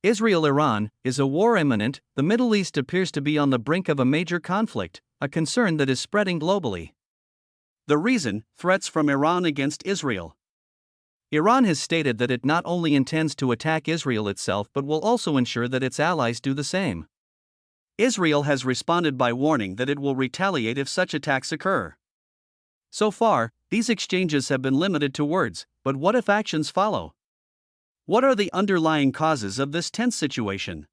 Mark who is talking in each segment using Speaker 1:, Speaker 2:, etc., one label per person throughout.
Speaker 1: Israel-Iran is a war imminent. The Middle East appears to be on the brink of a major conflict, a concern that is spreading globally. The reason: threats from Iran against Israel. Iran has stated that it not only intends to attack Israel itself but will also ensure that its allies do the same. Israel has responded by warning that it will retaliate if such attacks occur. So far, these exchanges have been limited to words, but what if actions follow? What are the underlying causes of this tense situation?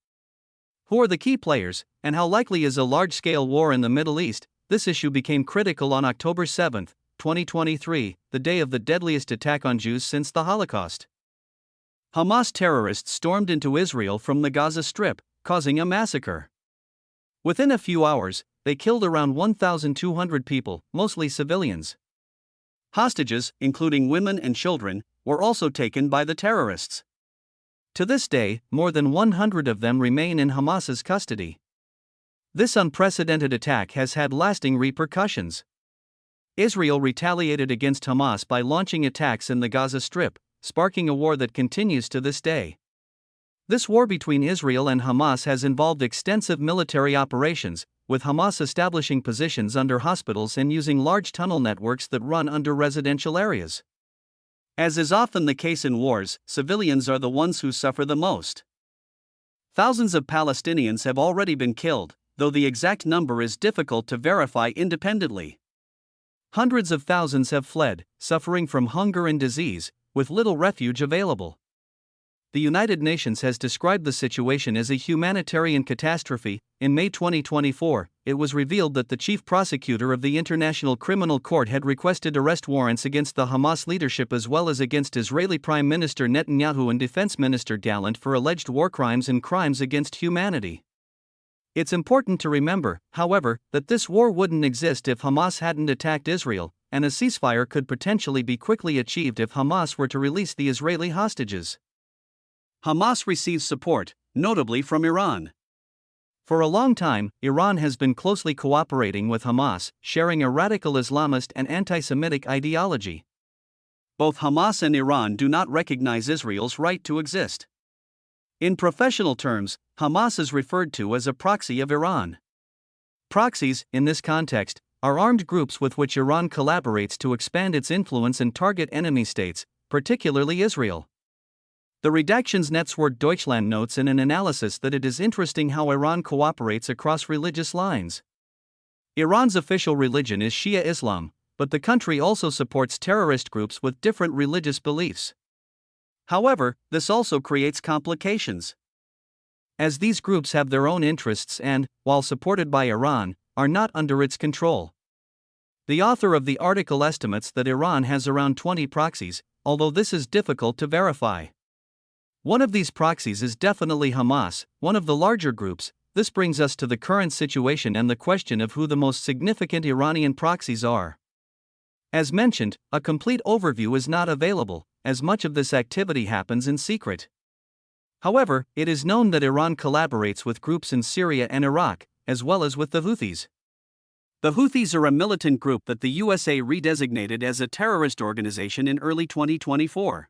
Speaker 1: Who are the key players, and how likely is a large-scale war in the Middle East? This issue became critical on October 7, 2023, the day of the deadliest attack on Jews since the Holocaust. Hamas terrorists stormed into Israel from the Gaza Strip, causing a massacre. Within a few hours, they killed around 1,200 people, mostly civilians. Hostages, including women and children, were also taken by the terrorists. To this day, more than 100 of them remain in Hamas's custody. This unprecedented attack has had lasting repercussions. Israel retaliated against Hamas by launching attacks in the Gaza Strip, sparking a war that continues to this day. This war between Israel and Hamas has involved extensive military operations, with Hamas establishing positions under hospitals and using large tunnel networks that run under residential areas. As is often the case in wars, civilians are the ones who suffer the most. Thousands of Palestinians have already been killed, though the exact number is difficult to verify independently. Hundreds of thousands have fled, suffering from hunger and disease, with little refuge available. The United Nations has described the situation as a humanitarian catastrophe. In May 2024, it was revealed that the chief prosecutor of the International Criminal Court had requested arrest warrants against the Hamas leadership as well as against Israeli Prime Minister Netanyahu and Defense Minister Gallant for alleged war crimes and crimes against humanity. It's important to remember, however, that this war wouldn't exist if Hamas hadn't attacked Israel, and a ceasefire could potentially be quickly achieved if Hamas were to release the Israeli hostages. Hamas receives support, notably from Iran. For a long time, Iran has been closely cooperating with Hamas, sharing a radical Islamist and anti-Semitic ideology. Both Hamas and Iran do not recognize Israel's right to exist. In professional terms, Hamas is referred to as a proxy of Iran. Proxies, in this context, are armed groups with which Iran collaborates to expand its influence and target enemy states, particularly Israel. The Redactions Netzwerk Deutschland notes in an analysis that it is interesting how Iran cooperates across religious lines. Iran's official religion is Shia Islam, but the country also supports terrorist groups with different religious beliefs. However, this also creates complications, as these groups have their own interests and, while supported by Iran, are not under its control. The author of the article estimates that Iran has around 20 proxies, although this is difficult to verify. One of these proxies is definitely Hamas, one of the larger groups. This brings us to the current situation and the question of who the most significant Iranian proxies are. As mentioned, a complete overview is not available, as much of this activity happens in secret. However, it is known that Iran collaborates with groups in Syria and Iraq, as well as with the Houthis. The Houthis are a militant group that the USA redesignated as a terrorist organization in early 2024.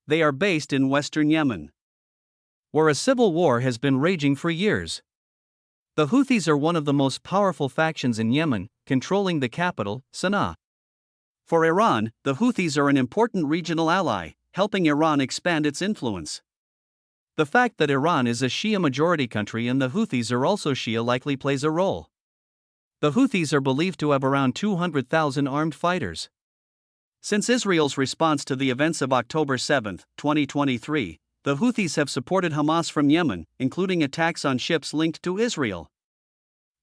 Speaker 1: They are based in western Yemen, where a civil war has been raging for years. The Houthis are one of the most powerful factions in Yemen, controlling the capital, Sana'a. For Iran, the Houthis are an important regional ally, helping Iran expand its influence. The fact that Iran is a Shia-majority country and the Houthis are also Shia likely plays a role. The Houthis are believed to have around 200,000 armed fighters. Since Israel's response to the events of October 7, 2023, the Houthis have supported Hamas from Yemen, including attacks on ships linked to Israel.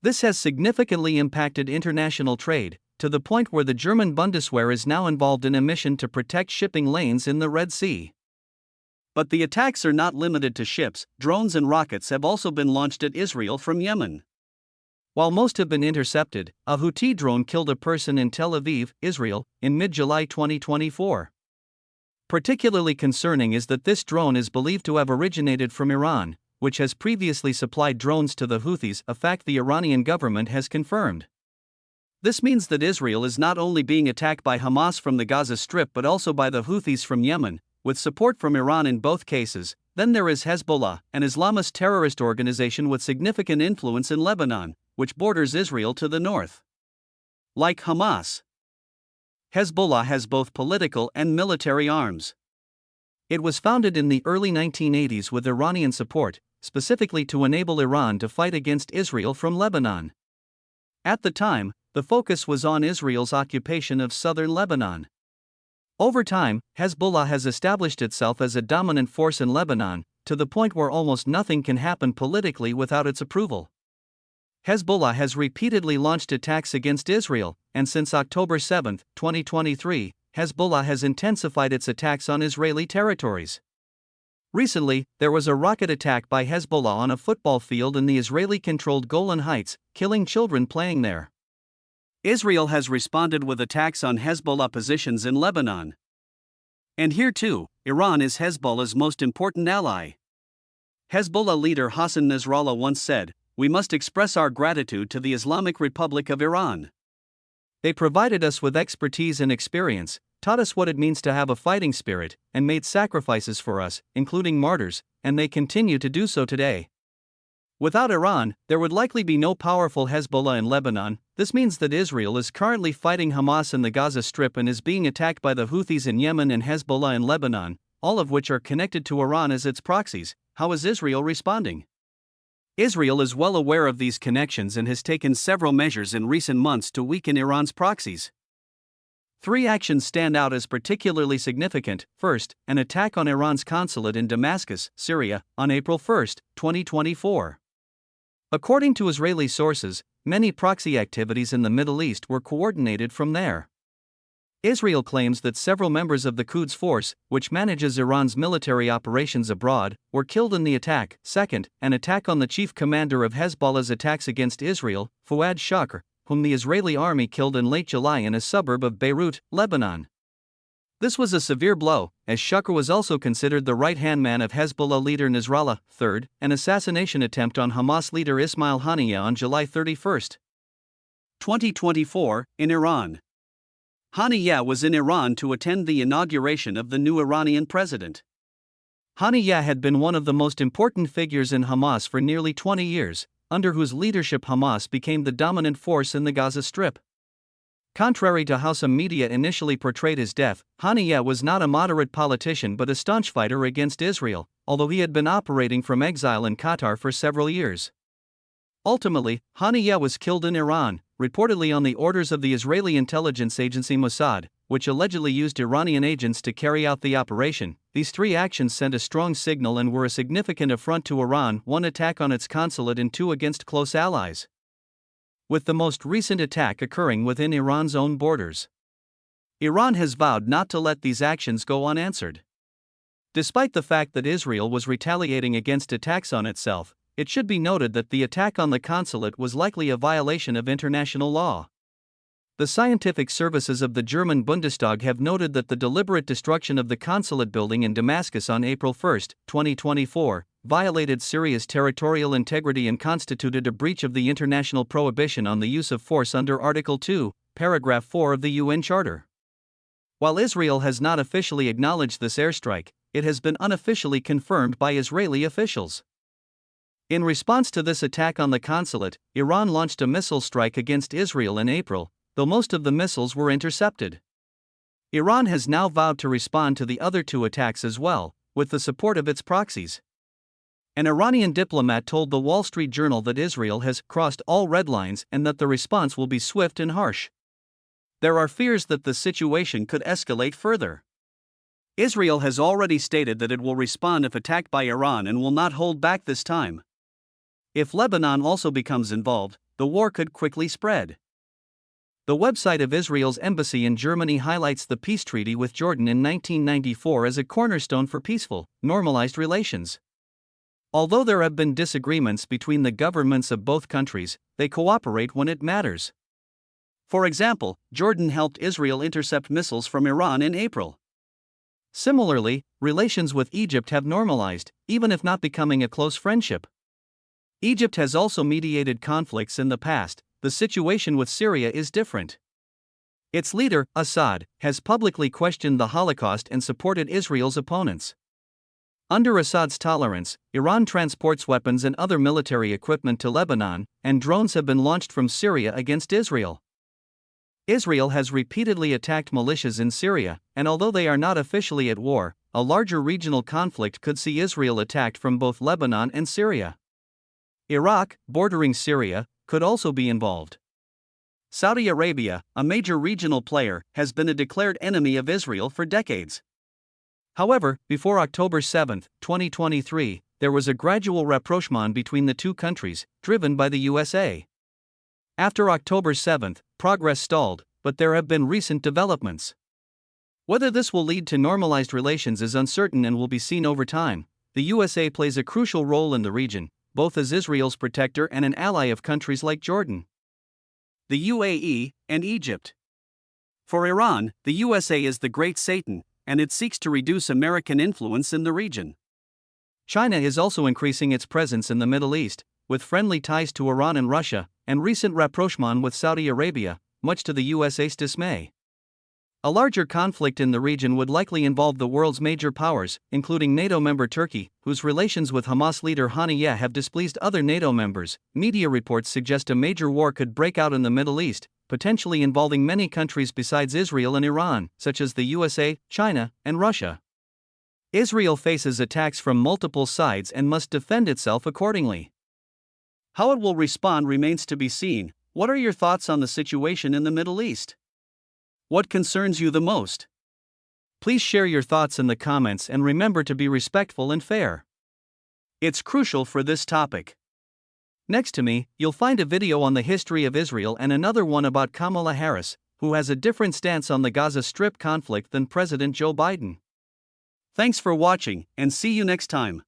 Speaker 1: This has significantly impacted international trade, to the point where the German Bundeswehr is now involved in a mission to protect shipping lanes in the Red Sea. But the attacks are not limited to ships. Drones and rockets have also been launched at Israel from Yemen. While most have been intercepted, a Houthi drone killed a person in Tel Aviv, Israel, in mid-July 2024. Particularly concerning is that this drone is believed to have originated from Iran, which has previously supplied drones to the Houthis, a fact the Iranian government has confirmed. This means that Israel is not only being attacked by Hamas from the Gaza Strip but also by the Houthis from Yemen, with support from Iran in both cases. Then there is Hezbollah, an Islamist terrorist organization with significant influence in Lebanon, which borders Israel to the north. Like Hamas, Hezbollah has both political and military arms. It was founded in the early 1980s with Iranian support, specifically to enable Iran to fight against Israel from Lebanon. At the time, the focus was on Israel's occupation of southern Lebanon. Over time, Hezbollah has established itself as a dominant force in Lebanon, to the point where almost nothing can happen politically without its approval. Hezbollah has repeatedly launched attacks against Israel, and since October 7, 2023, Hezbollah has intensified its attacks on Israeli territories. Recently, there was a rocket attack by Hezbollah on a football field in the Israeli-controlled Golan Heights, killing children playing there. Israel has responded with attacks on Hezbollah positions in Lebanon. And here too, Iran is Hezbollah's most important ally. Hezbollah leader Hassan Nasrallah once said, "We must express our gratitude to the Islamic Republic of Iran. They provided us with expertise and experience, taught us what it means to have a fighting spirit, and made sacrifices for us, including martyrs, and they continue to do so today." Without Iran, there would likely be no powerful Hezbollah in Lebanon. This means that Israel is currently fighting Hamas in the Gaza Strip and is being attacked by the Houthis in Yemen and Hezbollah in Lebanon, all of which are connected to Iran as its proxies. How is Israel responding? Israel is well aware of these connections and has taken several measures in recent months to weaken Iran's proxies. 3 actions stand out as particularly significant. First, an attack on Iran's consulate in Damascus, Syria, on April 1, 2024. According to Israeli sources, many proxy activities in the Middle East were coordinated from there. Israel claims that several members of the Quds Force, which manages Iran's military operations abroad, were killed in the attack. Second, an attack on the chief commander of Hezbollah's attacks against Israel, Fuad Shakr, whom the Israeli army killed in late July in a suburb of Beirut, Lebanon. This was a severe blow, as Shakr was also considered the right-hand man of Hezbollah leader Nasrallah. Third, an assassination attempt on Hamas leader Ismail Haniyeh on July 31, 2024, in Iran. Haniyeh was in Iran to attend the inauguration of the new Iranian president. Haniyeh had been one of the most important figures in Hamas for nearly 20 years, under whose leadership Hamas became the dominant force in the Gaza Strip. Contrary to how some media initially portrayed his death, Haniyeh was not a moderate politician but a staunch fighter against Israel, although he had been operating from exile in Qatar for several years. Ultimately, Haniyeh was killed in Iran, reportedly on the orders of the Israeli intelligence agency Mossad, which allegedly used Iranian agents to carry out the operation. These 3 actions sent a strong signal and were a significant affront to Iran: 1 attack on its consulate and 2 against close allies. With the most recent attack occurring within Iran's own borders, Iran has vowed not to let these actions go unanswered. Despite the fact that Israel was retaliating against attacks on itself, it should be noted that the attack on the consulate was likely a violation of international law. The scientific services of the German Bundestag have noted that the deliberate destruction of the consulate building in Damascus on April 1, 2024, violated Syria's territorial integrity and constituted a breach of the international prohibition on the use of force under Article 2, Paragraph 4 of the UN Charter. While Israel has not officially acknowledged this airstrike, it has been unofficially confirmed by Israeli officials. In response to this attack on the consulate, Iran launched a missile strike against Israel in April, though most of the missiles were intercepted. Iran has now vowed to respond to the other 2 attacks as well, with the support of its proxies. An Iranian diplomat told the Wall Street Journal that Israel has crossed all red lines and that the response will be swift and harsh. There are fears that the situation could escalate further. Israel has already stated that it will respond if attacked by Iran and will not hold back this time. If Lebanon also becomes involved, the war could quickly spread. The website of Israel's embassy in Germany highlights the peace treaty with Jordan in 1994 as a cornerstone for peaceful, normalized relations. Although there have been disagreements between the governments of both countries, they cooperate when it matters. For example, Jordan helped Israel intercept missiles from Iran in April. Similarly, relations with Egypt have normalized, even if not becoming a close friendship. Egypt has also mediated conflicts in the past. The situation with Syria is different. Its leader, Assad, has publicly questioned the Holocaust and supported Israel's opponents. Under Assad's tolerance, Iran transports weapons and other military equipment to Lebanon, and drones have been launched from Syria against Israel. Israel has repeatedly attacked militias in Syria, and although they are not officially at war, a larger regional conflict could see Israel attacked from both Lebanon and Syria. Iraq, bordering Syria, could also be involved. Saudi Arabia, a major regional player, has been a declared enemy of Israel for decades. However, before October 7, 2023, there was a gradual rapprochement between the two countries, driven by the USA. After October 7, progress stalled, but there have been recent developments. Whether this will lead to normalized relations is uncertain and will be seen over time. The USA plays a crucial role in the region, both as Israel's protector and an ally of countries like Jordan, the UAE, and Egypt. For Iran, the USA is the Great Satan, and it seeks to reduce American influence in the region. China is also increasing its presence in the Middle East, with friendly ties to Iran and Russia, and recent rapprochement with Saudi Arabia, much to the USA's dismay. A larger conflict in the region would likely involve the world's major powers, including NATO member Turkey, whose relations with Hamas leader Haniyeh have displeased other NATO members. Media reports suggest a major war could break out in the Middle East, potentially involving many countries besides Israel and Iran, such as the USA, China, and Russia. Israel faces attacks from multiple sides and must defend itself accordingly. How it will respond remains to be seen. What are your thoughts on the situation in the Middle East? What concerns you the most? Please share your thoughts in the comments and remember to be respectful and fair. It's crucial for this topic. Next to me, you'll find a video on the history of Israel and another one about Kamala Harris, who has a different stance on the Gaza Strip conflict than President Joe Biden. Thanks for watching, and see you next time.